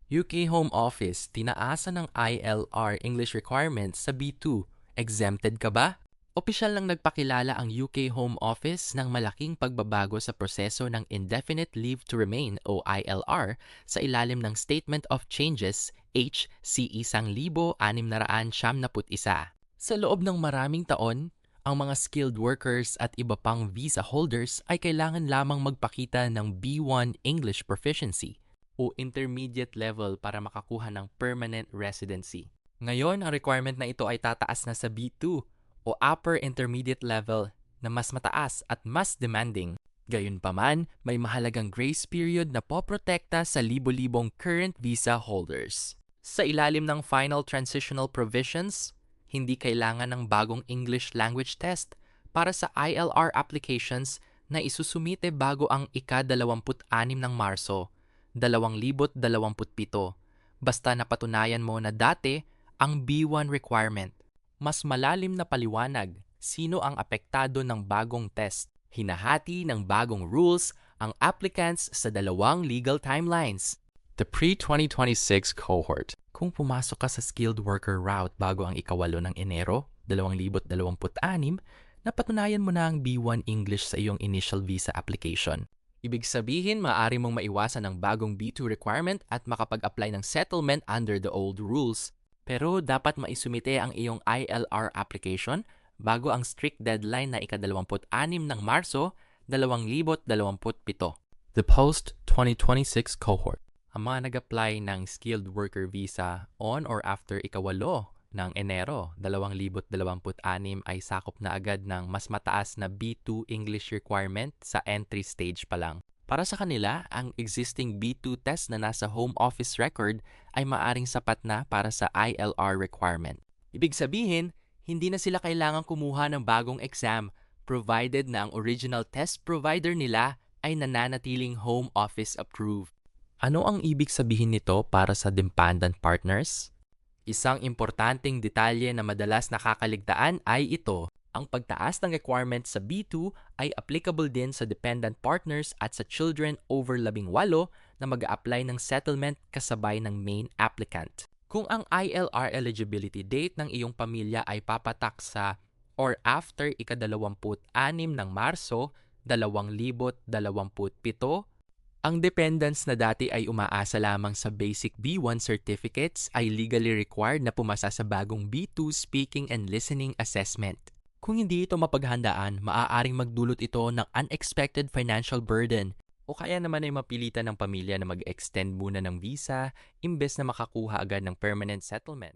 UK Home Office tinaasan ng ILR English requirements sa B2. Exempted ka ba? Opisyal lang nagpakilala ang UK Home Office ng malaking pagbabago sa proseso ng Indefinite Leave to Remain o ILR sa ilalim ng Statement of Changes HCE 1691. Sa loob ng maraming taon, ang mga skilled workers at iba pang visa holders ay kailangan lamang magpakita ng B1 English proficiency o intermediate level para makakuha ng permanent residency. Ngayon, ang requirement na ito ay tataas na sa B2 o upper intermediate level na mas mataas at mas demanding. Gayunpaman, may mahalagang grace period na poprotekta sa libo-libong current visa holders. Sa ilalim ng Final Transitional Provisions, hindi kailangan ng bagong English language test para sa ILR applications na isusumite bago ang ika-26 ng Marso, 2027. Basta napatunayan mo na dati ang B1 requirement. Mas malalim na paliwanag, sino ang apektado ng bagong test. Hinahati ng bagong rules ang applicants sa dalawang legal timelines. The pre-2026 cohort. Kung pumasok ka sa skilled worker route bago ang ika-8 ng Enero, 2026, napatunayan mo na ang B1 English sa iyong initial visa application. Ibig sabihin, maaari mong maiwasan ang bagong B2 requirement at makapag-apply ng settlement under the old rules. Pero dapat maisumite ang iyong ILR application bago ang strict deadline na ika-26 ng Marso, 2027. The post-2026 cohort. Ang mga nag-apply ng skilled worker visa on or after ika-8 ng Enero, 2026 ay sakop na agad ng mas mataas na B2 English requirement sa entry stage pa lang. Para sa kanila, ang existing B2 test na nasa home office record ay maaring sapat na para sa ILR requirement. Ibig sabihin, hindi na sila kailangang kumuha ng bagong exam provided na ang original test provider nila ay nananatiling home office approved. Ano ang ibig sabihin nito para sa dependent partners? Isang importanteng detalye na madalas nakakaligtaan ay ito. Ang pagtaas ng requirement sa B2 ay applicable din sa dependent partners at sa children over 18 na mag-a-apply ng settlement kasabay ng main applicant. Kung ang ILR eligibility date ng iyong pamilya ay papatak sa or after ika-26 ng Marso, 2027, ang dependents na dati ay umaasa lamang sa basic B1 certificates ay legally required na pumasa sa bagong B2 speaking and listening assessment. Kung hindi ito mapaghandaan, maaaring magdulot ito ng unexpected financial burden o kaya naman ay mapilitan ng pamilya na mag-extend muna ng visa imbes na makakuha agad ng permanent settlement.